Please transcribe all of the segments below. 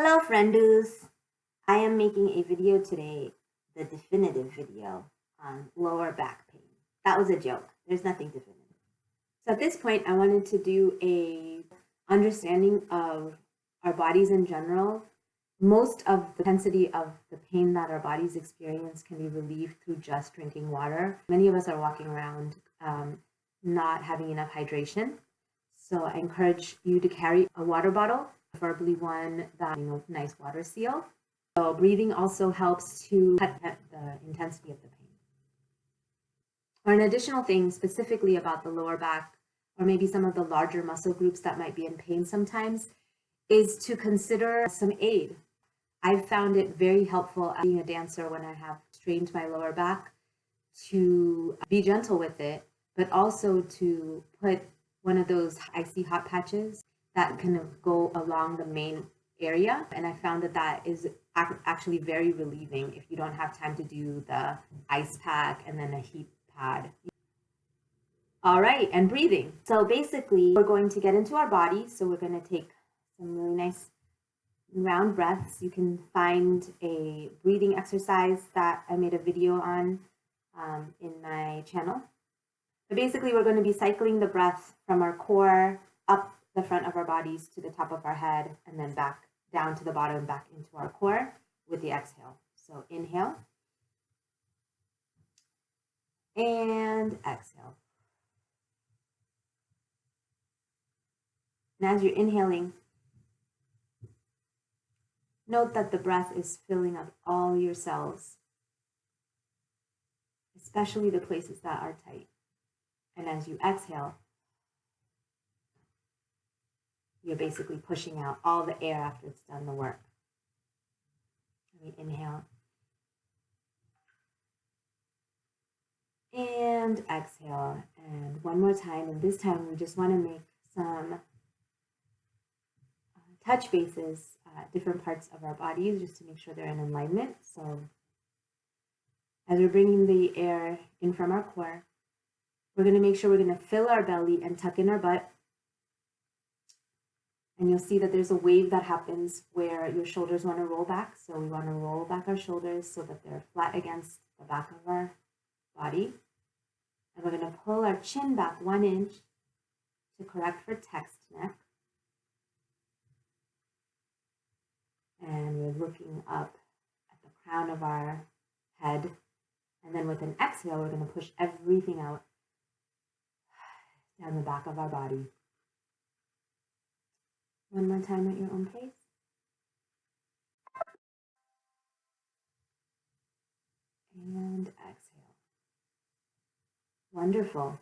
Hello, friendoos. I am making a video today, the definitive video on lower back pain. That was a joke. There's nothing definitive. So at this point, I wanted to do a understanding of our bodies in general. Most of the intensity of the pain that our bodies experience can be relieved through just drinking water. Many of us are walking around not having enough hydration. So I encourage you to carry a water bottle, preferably one that nice water seal. So breathing also helps to cut the intensity of the pain. Or an additional thing specifically about the lower back, or maybe some of the larger muscle groups that might be in pain sometimes, is to consider some aid. I've found it very helpful being a dancer when I have strained my lower back to be gentle with it, but also to put one of those icy hot patches that kind of go along the main area. And I found that that is actually very relieving if you don't have time to do the ice pack and then a heat pad. All right, and breathing. So basically, we're going to get into our body. So we're going to take some really nice round breaths. You can find a breathing exercise that I made a video on in my channel. But basically, we're going to be cycling the breath from our core up the front of our bodies to the top of our head, and then back down to the bottom, back into our core with the exhale. So inhale and exhale. And as you're inhaling, note that the breath is filling up all your cells, especially the places that are tight. And as you exhale, you're basically pushing out all the air after it's done the work. Let me inhale. And exhale. And one more time. And this time we just want to make some touch bases, different parts of our bodies, just to make sure they're in alignment. So as we're bringing the air in from our core, we're going to make sure we're going to fill our belly and tuck in our butt. And you'll see that there's a wave that happens where your shoulders want to roll back. So we want to roll back our shoulders so that they're flat against the back of our body. And we're going to pull our chin back 1 inch to correct for text neck. And we're looking up at the crown of our head. And then with an exhale, we're going to push everything out down the back of our body. One more time at your own pace. And exhale. Wonderful.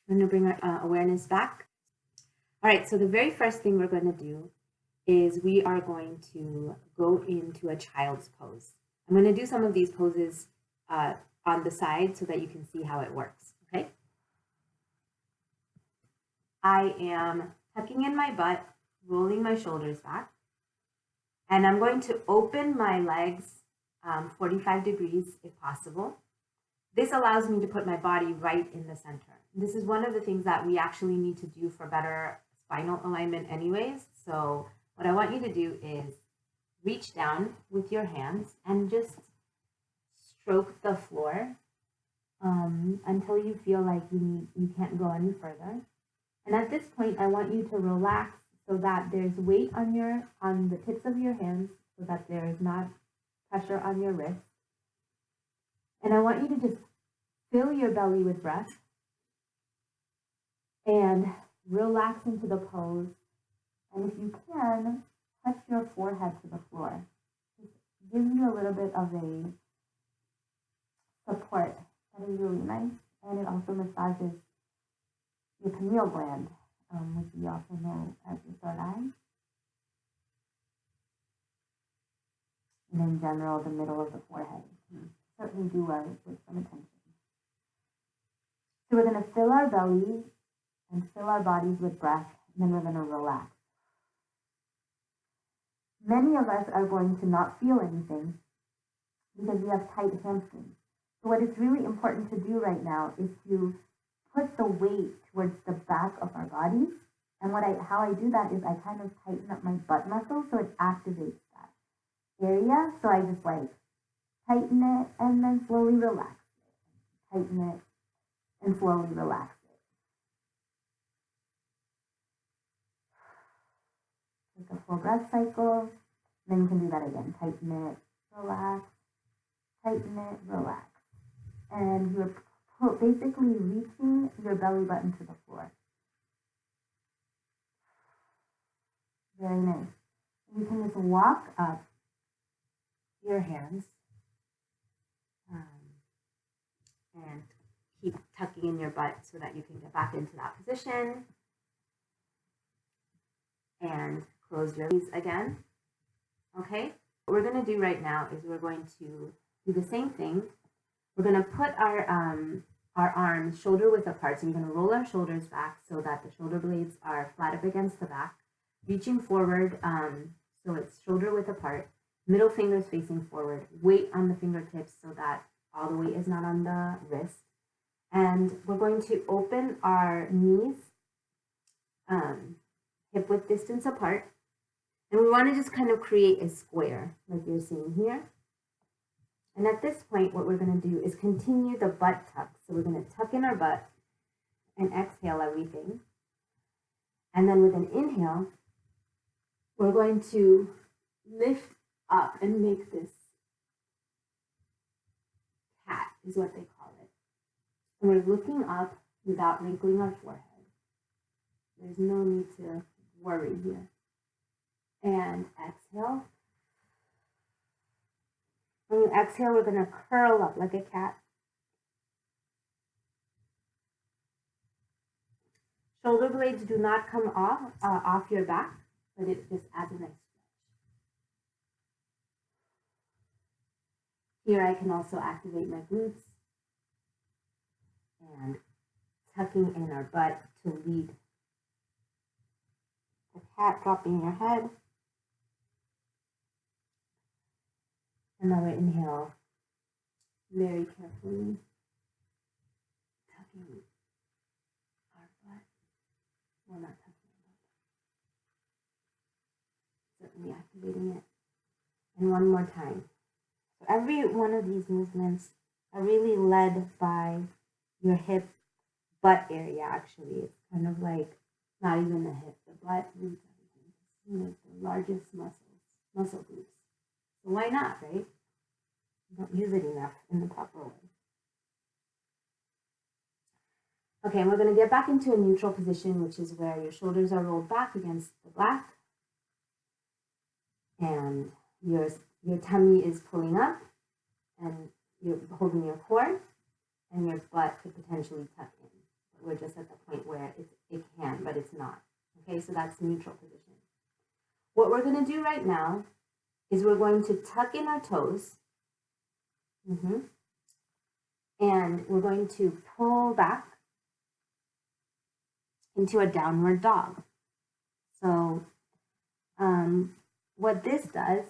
I'm going to bring our awareness back. All right, so the very first thing we're going to do is we are going to go into a child's pose. I'm going to do some of these poses on the side so that you can see how it works, okay? I am tucking in my butt, rolling my shoulders back, and I'm going to open my legs 45 degrees if possible. This allows me to put my body right in the center. This is one of the things that we actually need to do for better spinal alignment anyways. So what I want you to do is reach down with your hands and just stroke the floor until you feel like you can't go any further. And at this point, I want you to relax so that there's weight on the tips of your hands, so that there is not pressure on your wrist. And I want you to just fill your belly with breath and relax into the pose. And if you can, touch your forehead to the floor. Just gives you a little bit of a support that is really nice. And it also massages your pineal gland, which we also know as the third eye. And in general, the middle of the forehead. Certainly do with some attention. So we're going to fill our belly and fill our bodies with breath, and then we're going to relax. Many of us are going to not feel anything because we have tight hamstrings. So what is really important to do right now is to put the weight towards the back of our bodies And how I do that is I kind of tighten up my butt muscle so it activates that area. So I just like tighten it and then slowly relax it. Tighten it and slowly relax it. Take a full breath cycle. Then you can do that again. Tighten it, relax, tighten it, relax. And you're basically reaching your belly button to the floor. Very nice. You can just walk up your hands and keep tucking in your butt so that you can get back into that position. And close your eyes again. Okay? What we're going to do right now is we're going to do the same thing. We're going to put our arms shoulder width apart. So we're going to roll our shoulders back so that the shoulder blades are flat up against the back. Reaching forward, so it's shoulder width apart. Middle fingers facing forward. Weight on the fingertips so that all the weight is not on the wrist. And we're going to open our knees hip width distance apart. And we want to just kind of create a square like you're seeing here. And at this point, what we're going to do is continue the butt tuck. So we're going to tuck in our butt and exhale everything. And then with an inhale, we're going to lift up and make this cat, is what they call it. And we're looking up without wrinkling our forehead. There's no need to worry here. And exhale. When you exhale, we're going to curl up like a cat. Shoulder blades do not come off your back, but it just adds a nice stretch. Here I can also activate my glutes and tucking in our butt to lead the cat, dropping your head. Another inhale, very carefully, tucking our butt. We're not tucking our butt. Certainly activating it. And one more time. So every one of these movements are really led by your hip butt area, actually. It's kind of like not even the hip, the butt leads everything. It's one of the largest muscle groups. So why not, right? You don't use it enough in the proper way. Okay, and we're going to get back into a neutral position, which is where your shoulders are rolled back against the back. And your tummy is pulling up, and you're holding your core, and your butt could potentially tuck in. But we're just at the point where it can, but it's not. Okay, so that's neutral position. What we're going to do right now is we're going to tuck in our toes. And we're going to pull back into a downward dog. So what this does,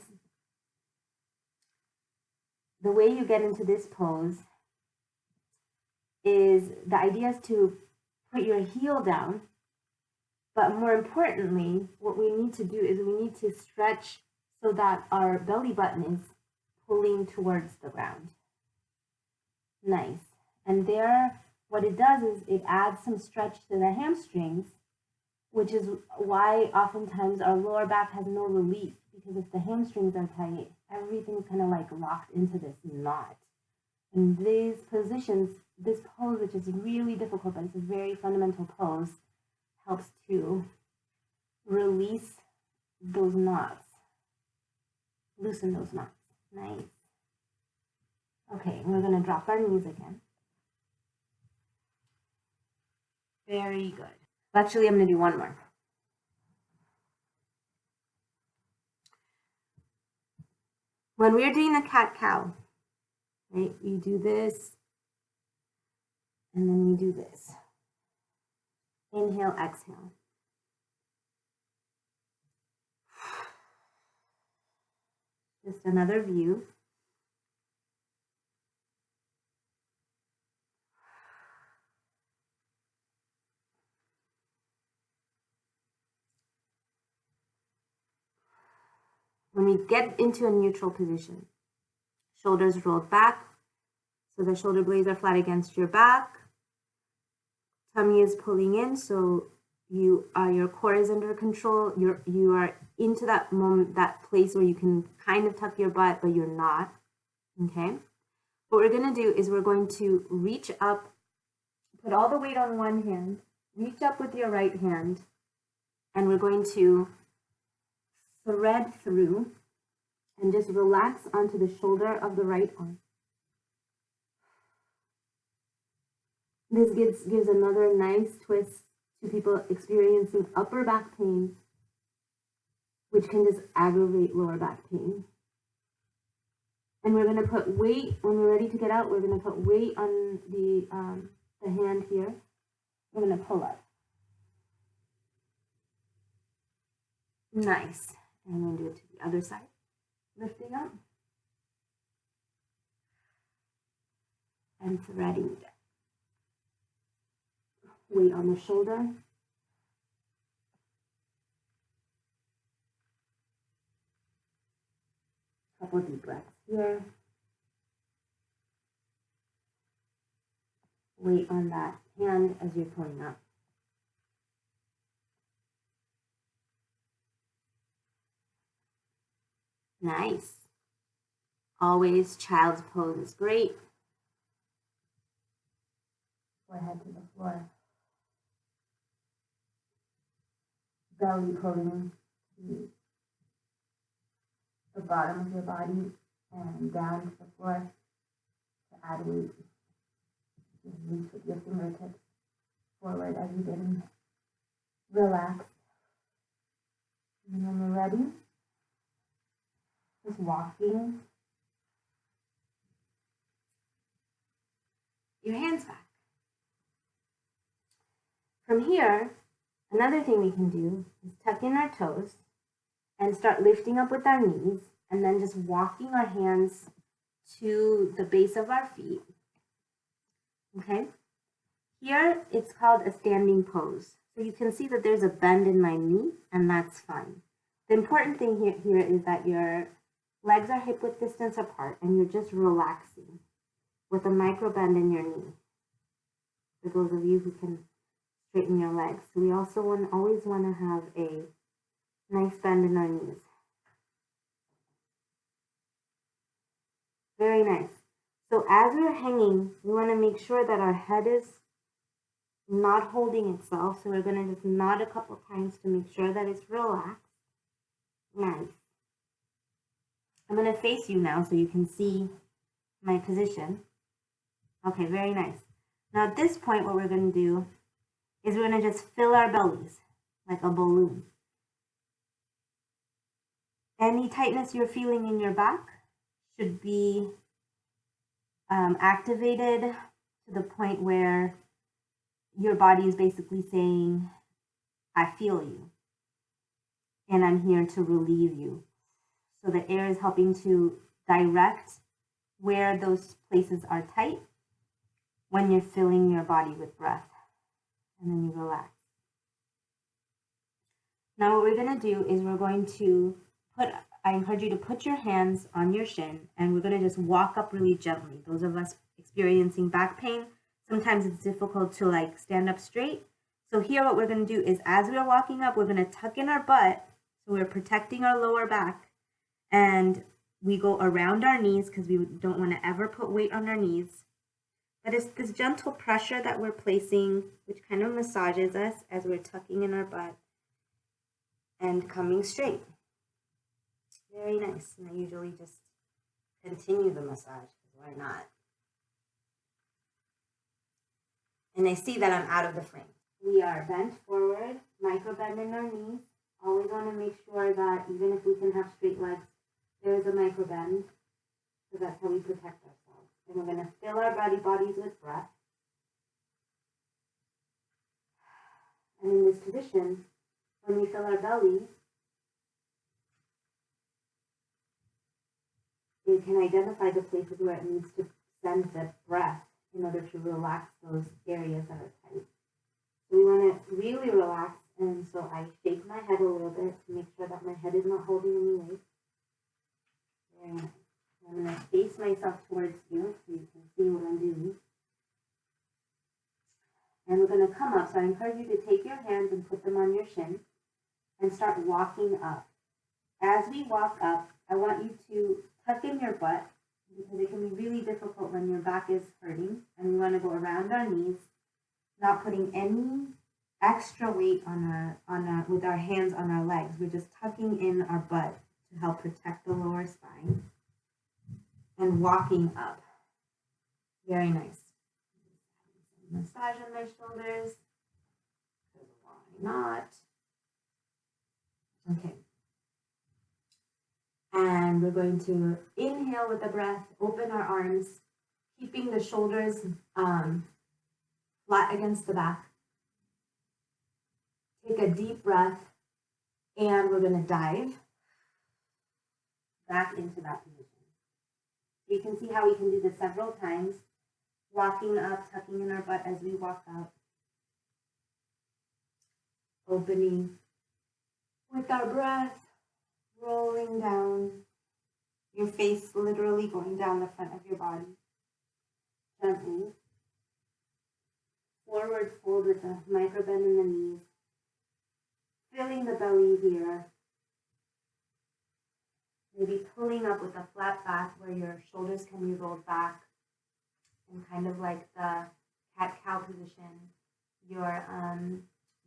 the way you get into this pose is the idea is to put your heel down, but more importantly, what we need to do is we need to stretch so that our belly button is pulling towards the ground. Nice. And there, what it does is it adds some stretch to the hamstrings, which is why oftentimes our lower back has no relief, because if the hamstrings are tight, everything's kind of like locked into this knot. And these positions, this pose, which is really difficult, but it's a very fundamental pose, helps to release those knots, loosen those knots. Nice. Okay, we're going to drop our knees again. Very good. Actually, I'm going to do one more. When we're doing the cat-cow, right, we do this, and then we do this. Inhale, exhale. Just another view. when we get into a neutral position, shoulders rolled back, so the shoulder blades are flat against your back, tummy is pulling in, so your core is under control. You are into that moment, that place where you can kind of tuck your butt, but you're not. Okay. What we're going to do is we're going to reach up, put all the weight on one hand, reach up with your right hand, and we're going to thread through and just relax onto the shoulder of the right arm. This gives another nice twist to people experiencing upper back pain, which can just aggravate lower back pain. And we're going to put weight, when we're ready to get out, we're going to put weight on the hand here. We're going to pull up. Nice. And I'm going to do it to the other side. Lifting up. And threading down. Weight on the shoulder. Couple deep breaths here. Weight on that hand as you're pulling up. Nice. Always child's pose is great. Forehead to the floor. Belly pulling to the bottom of your body and down to the floor to add weight. Just reach with your fingertips forward as you get relaxed. And when you're ready, just walking your hands back. From here, another thing we can do is tuck in our toes and start lifting up with our knees and then just walking our hands to the base of our feet. Okay? Here, it's called a standing pose. So you can see that there's a bend in my knee, and that's fine. The important thing here is that your legs are hip width distance apart and you're just relaxing with a micro bend in your knee. For those of you who can straighten your legs. So we also always want to have a nice bend in our knees. Very nice. So as we're hanging, we want to make sure that our head is not holding itself. So we're going to just nod a couple times to make sure that it's relaxed. Nice. I'm going to face you now so you can see my position. Okay, very nice. Now at this point, what we're going to do is we're going to just fill our bellies like a balloon. Any tightness you're feeling in your back should be activated to the point where your body is basically saying, I feel you, and I'm here to relieve you. So the air is helping to direct where those places are tight when you're filling your body with breath. And then you relax. Now what we're going to do is we're going to I encourage you to put your hands on your shin, and we're going to just walk up really gently. Those of us experiencing back pain, sometimes it's difficult to like stand up straight. So here what we're going to do is as we're walking up, we're going to tuck in our butt. So we're protecting our lower back, and we go around our knees because we don't want to ever put weight on our knees. But it's this gentle pressure that we're placing, which kind of massages us as we're tucking in our butt and coming straight. Very nice. And I usually just continue the massage, because why not? And I see that I'm out of the frame. We are bent forward, micro bend in our knees. Always want to make sure that even if we can have straight legs, there is a micro bend. So that's how we protect ourselves. And we're going to fill our bodies with breath. And in this position, when we fill our belly, you can identify the places where it needs to send the breath in order to relax those areas that are tight. So we want to really relax, and so I shake my head a little bit to make sure that my head is not holding any weight. Very nice. I'm going to face myself towards you so you can see what I'm doing. And we're going to come up. So I encourage you to take your hands and put them on your shin and start walking up. As we walk up, I want you to tuck in your butt because it can be really difficult when your back is hurting. And we want to go around our knees, not putting any extra weight on our with our hands on our legs. We're just tucking in our butt to help protect the lower spine and walking up. Very nice. Massage on my shoulders. Why not? Okay. And we're going to inhale with the breath, open our arms, keeping the shoulders flat against the back. Take a deep breath, and we're going to dive back into that position. You can see how we can do this several times, walking up, tucking in our butt as we walk out, opening with our breath, rolling down, your face literally going down the front of your body, gently. Forward fold with a micro bend in the knees, filling the belly here. Maybe pulling up with a flat back where your shoulders can be rolled back and kind of like the cat-cow position. Your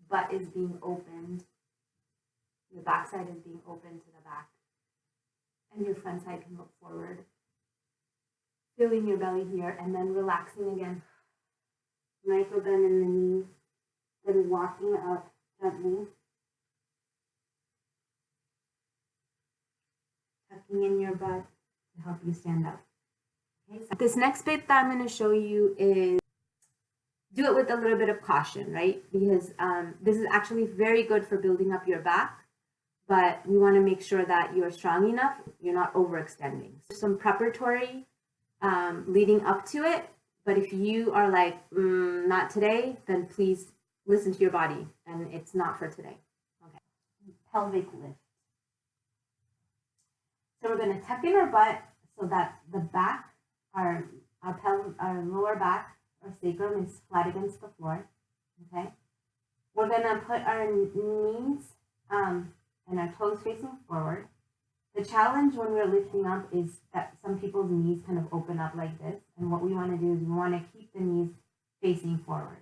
butt is being opened. Your backside is being open to the back. And your front side can look forward. Filling your belly here and then relaxing again. Micro bend in the knees. Then walking up gently. Tucking in your butt to help you stand up. Okay, so this next bit that I'm going to show you is do it with a little bit of caution, right? Because this is actually very good for building up your back, but you want to make sure that you're strong enough, you're not overextending. Some preparatory leading up to it, but if you are like, not today, then please listen to your body, and it's not for today. Okay. Pelvic lift. So we're going to tuck in our butt so that the back, our lower back, our sacrum is flat against the floor. Okay. We're going to put our knees and our toes facing forward. The challenge when we're lifting up is that some people's knees kind of open up like this. And what we want to do is we want to keep the knees facing forward.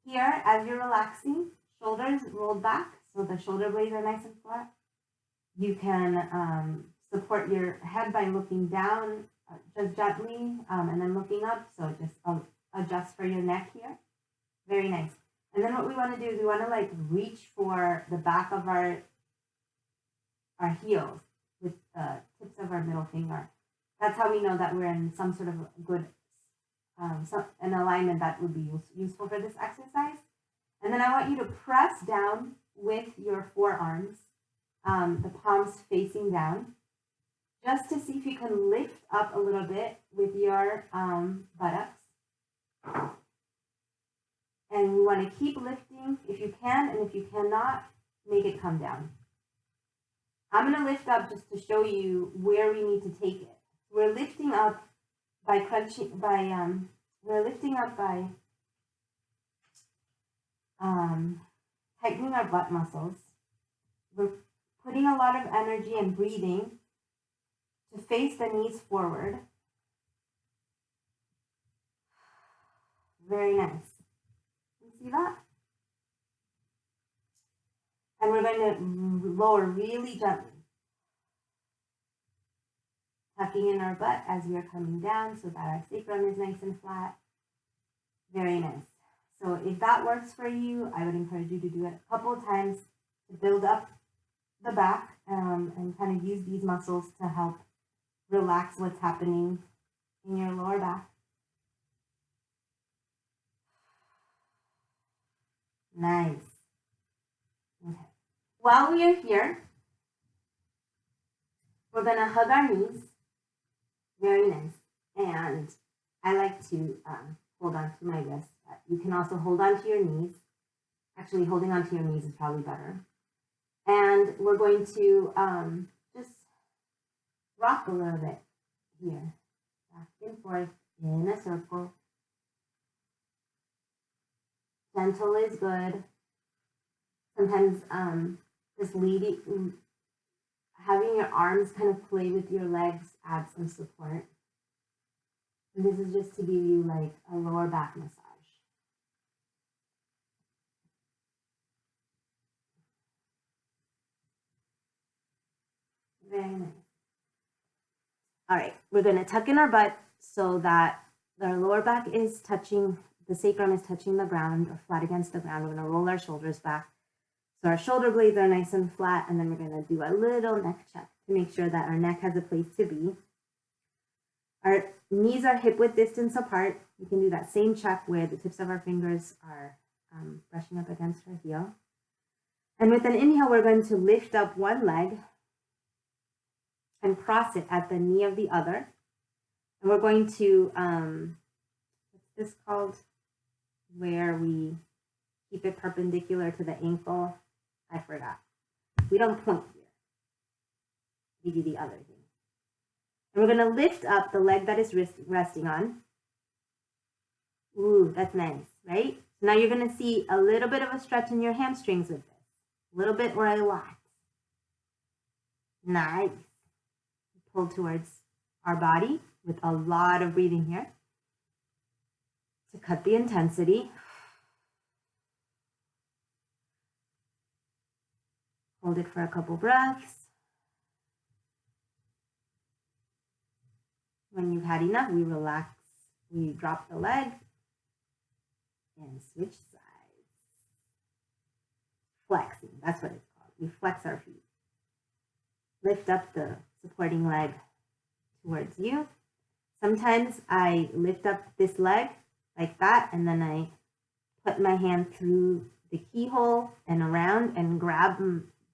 Here, as you're relaxing, shoulders rolled back so the shoulder blades are nice and flat. You can support your head by looking down just gently and then looking up. So just adjust for your neck here. Very nice. And then what we want to do is we want to like reach for the back of our heels with the tips of our middle finger. That's how we know that we're in some sort of good, an alignment that would be useful for this exercise. And then I want you to press down with your forearms, the palms facing down, just to see if you can lift up a little bit with your buttocks. And we want to keep lifting if you can, and if you cannot, make it come down. I'm going to lift up just to show you where we need to take it. We're lifting up by crunching, we're lifting up by tightening our butt muscles. We're putting a lot of energy and breathing to face the knees forward. Very nice. You see that? And we're going to lower really gently. Tucking in our butt as we are coming down so that our sacrum is nice and flat. Very nice. So if that works for you, I would encourage you to do it a couple of times to build up the back and kind of use these muscles to help relax what's happening in your lower back. Nice. Okay. While we are here, we're going to hug our knees. Very nice. And I like to hold on to my wrist. You can also hold on to your knees. Actually, holding on to your knees is probably better. And we're going to just rock a little bit here. Back and forth in a circle. Gentle is good. Sometimes just having your arms kind of play with your legs adds some support. And this is just to give you like a lower back massage. Very nice. All right, we're going to tuck in our butt so that our lower back is touching, the sacrum is touching the ground or flat against the ground. We're going to roll our shoulders back so our shoulder blades are nice and flat, and then we're going to do a little neck check to make sure that our neck has a place to be. Our knees are hip width distance apart. We can do that same check where the tips of our fingers are brushing up against our heel. And with an inhale, we're going to lift up one leg and cross it at the knee of the other. And we're going to, what's this called? Where we keep it perpendicular to the ankle. I forgot. We don't point here. We do the other thing. And we're going to lift up the leg that is resting on. Ooh, that's nice, right? So now you're going to see a little bit of a stretch in your hamstrings with this. A little bit or a lot. Nice. Pull towards our body with a lot of breathing here to cut the intensity. Hold it for a couple breaths. When you've had enough, we relax. We drop the leg and switch sides. Flexing, that's what it's called. We flex our feet. Lift up the supporting leg towards you. Sometimes I lift up this leg like that, and then I put my hand through the keyhole and around and grab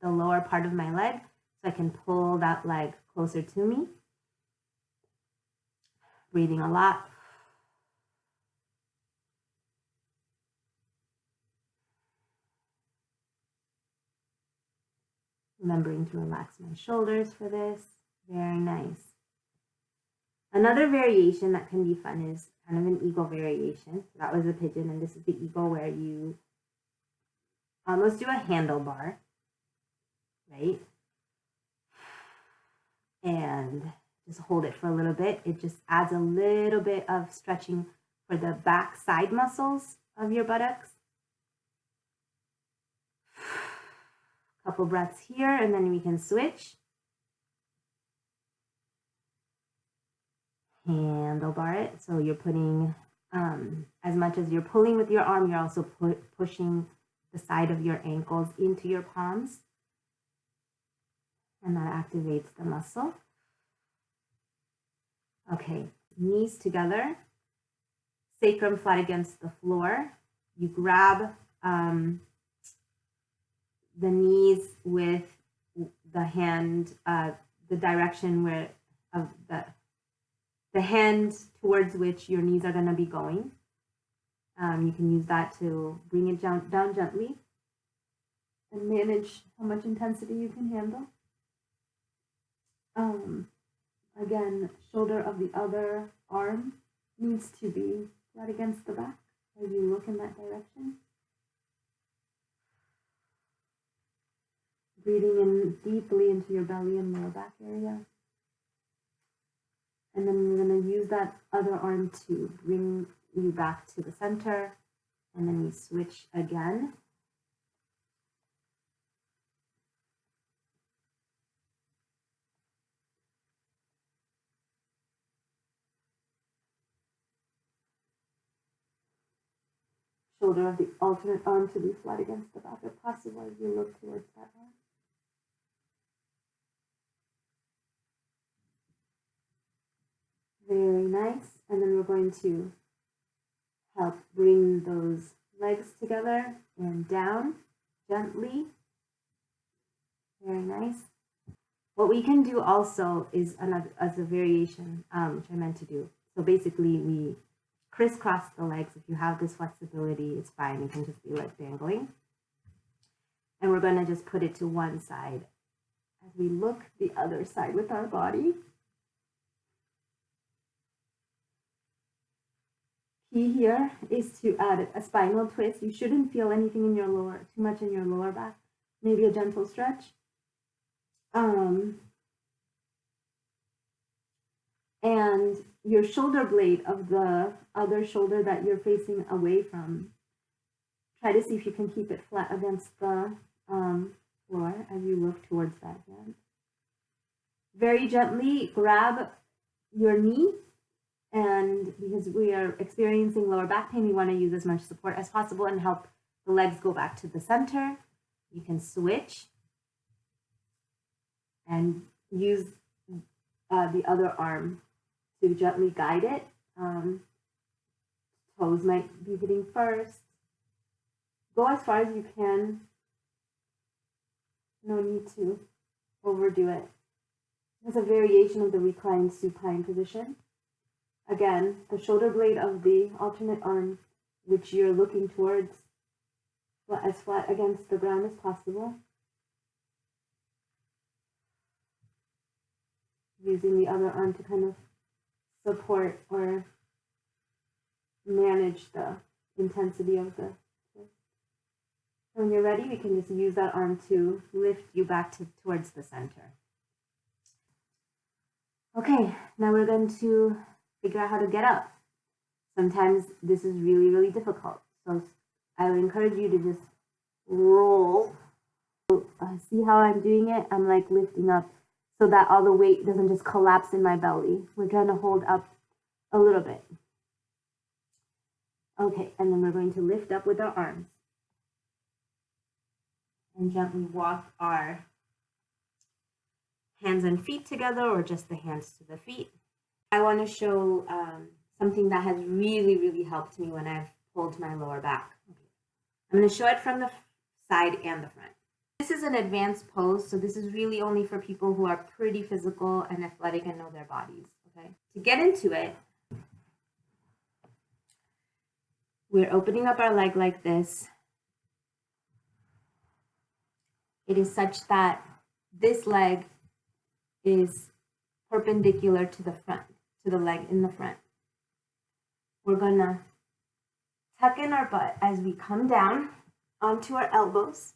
the lower part of my leg so I can pull that leg closer to me. Breathing a lot. Remembering to relax my shoulders for this. Very nice. Another variation that can be fun is kind of an eagle variation. That was a pigeon, and this is the eagle where you almost do a handlebar, right? And just hold it for a little bit. It just adds a little bit of stretching for the back side muscles of your buttocks. Couple breaths here, and then we can switch. Handlebar it. So you're putting, as much as you're pulling with your arm, you're also pushing the side of your ankles into your palms. And that activates the muscle. Okay, knees together, sacrum flat against the floor. You grab the knees with the hand, the direction where of the hand towards which your knees are going to be going. You can use that to bring it down gently and manage how much intensity you can handle. Again, shoulder of the other arm needs to be flat against the back as you look in that direction. Breathing in deeply into your belly and lower back area. And then we're going to use that other arm to bring you back to the center. And then we switch again. Shoulder of the alternate arm to be flat against the back if possible as you look towards that arm. Very nice. And then we're going to help bring those legs together and down gently. Very nice. What we can do also is another as a variation, which I meant to do. So basically we crisscross the legs. If you have this flexibility, it's fine. It can just be like dangling. And we're going to just put it to one side as we look the other side with our body. key here is to add a spinal twist. You shouldn't feel anything in your too much in your lower back. Maybe a gentle stretch. And your shoulder blade of the other shoulder that you're facing away from, try to see if you can keep it flat against the floor as you look towards that hand. Very gently grab your knee, and because we are experiencing lower back pain, we want to use as much support as possible and help the legs go back to the center. You can switch and use the other arm to gently guide it. Toes might be hitting first. Go as far as you can. No need to overdo it. It's a variation of the reclined supine position. Again, the shoulder blade of the alternate arm, which you're looking towards, as flat against the ground as possible. Using the other arm to kind of support or manage the intensity of the twist. When you're ready, we can just use that arm to lift you back towards the center. Okay, now we're going to figure out how to get up. Sometimes this is really, really difficult. So I would encourage you to just roll. See how I'm doing it? I'm like lifting up so that all the weight doesn't just collapse in my belly. We're trying to hold up a little bit. Okay, and then we're going to lift up with our arms. And gently walk our hands and feet together, or just the hands to the feet. I want to show something that has really, really helped me when I've pulled my lower back. Okay. I'm going to show it from the side and the front. This is an advanced pose, so this is really only for people who are pretty physical and athletic and know their bodies. Okay. To get into it, we're opening up our leg like this. It is such that this leg is perpendicular to the front, to the leg in the front. We're gonna tuck in our butt as we come down onto our elbows.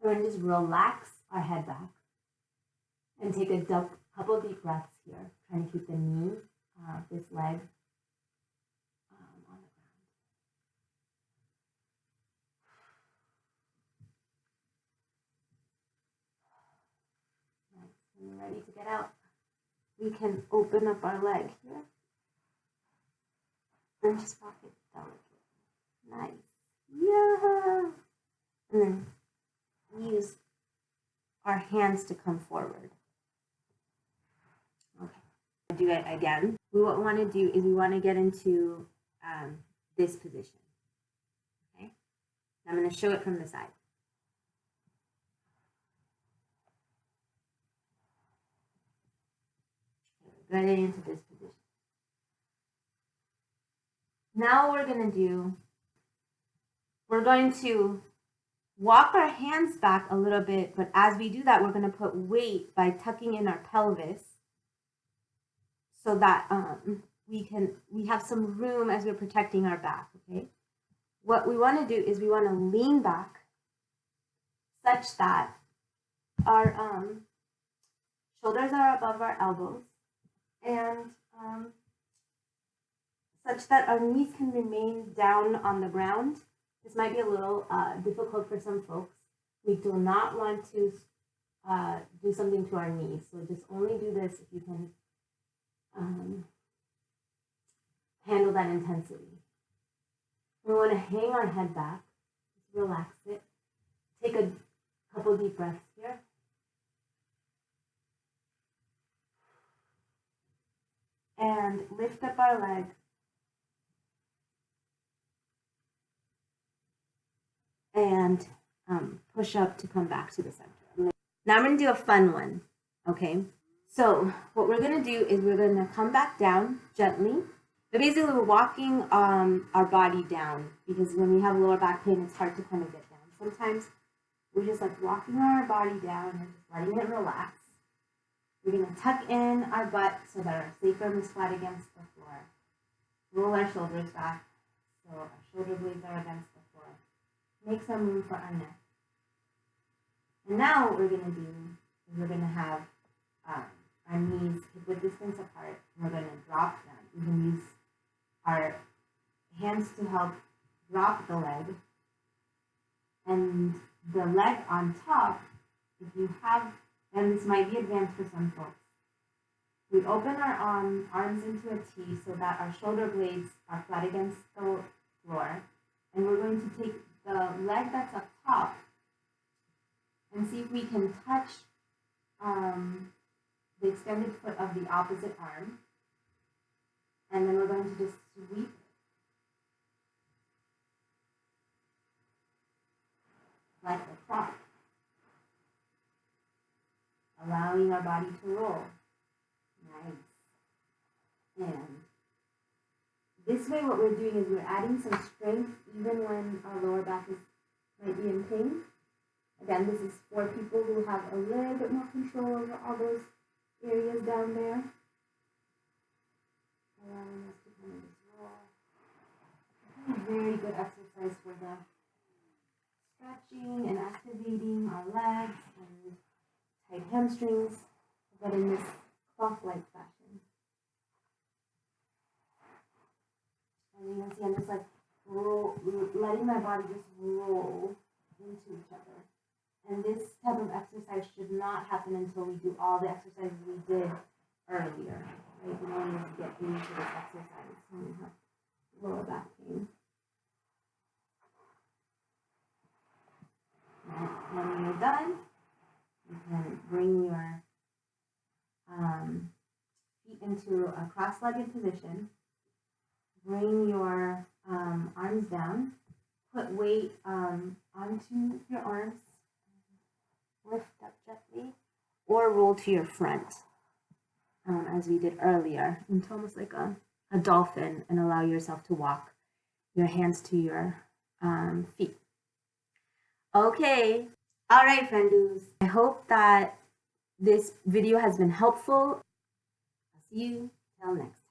We're gonna just relax our head back and take a couple deep breaths here, trying to keep the knee, this leg, on the ground. When you're ready to get out, we can open up our leg here and just rock it delicately. Nice. Yeah. And then use our hands to come forward. Okay. Do it again. What we want to do is we want to get into this position. Okay. I'm going to show it from the side. Getting into this position. Now we're going to walk our hands back a little bit, but as we do that, we're going to put weight by tucking in our pelvis so that we have some room as we're protecting our back, okay? What we want to do is we want to lean back such that our shoulders are above our elbows, and such that our knees can remain down on the ground. This might be a little difficult for some folks. We do not want to do something to our knees, so just only do this if you can handle that intensity. We want to hang our head back, just relax it. Take a couple deep breaths here. And lift up our leg. And push up to come back to the center. Now I'm going to do a fun one, okay? So what we're going to do is we're going to come back down gently. But basically we're walking our body down, because when we have lower back pain, it's hard to kind of get down. Sometimes we're just like walking our body down and just letting it relax. We're going to tuck in our butt so that our sacrum is flat against the floor. roll our shoulders back so our shoulder blades are against the floor. Make some room for our neck. And now what we're going to do is we're going to have our knees hip-width distance apart. And we're going to drop them. We can use our hands to help drop the leg. And the leg on top, if you have, and this might be advanced for some folks, we open our arms into a T so that our shoulder blades are flat against the floor. And we're going to take the leg that's up top and see if we can touch the extended foot of the opposite arm. And then we're going to just sweep like a prop, allowing our body to roll. Nice. And this way what we're doing is we're adding some strength even when our lower back might be in pain. Again, this is for people who have a little bit more control over all those areas down there. Allowing us to kind of just roll. Very good exercise for the stretching and activating our legs and tight hamstrings, but in this cloth-like fashion. And you can see I'm just like letting my body just roll into each other. And this type of exercise should not happen until we do all the exercises we did earlier. Right? We don't need to get into this exercise when we have lower back pain. And when you're done, you can bring your feet into a cross-legged position. Bring your arms down. Put weight onto your arms. Lift up gently. Or roll to your front, as we did earlier, into almost like a dolphin, and allow yourself to walk your hands to your feet. Okay. All right, friendoos. I hope that this video has been helpful. I'll see you till next time.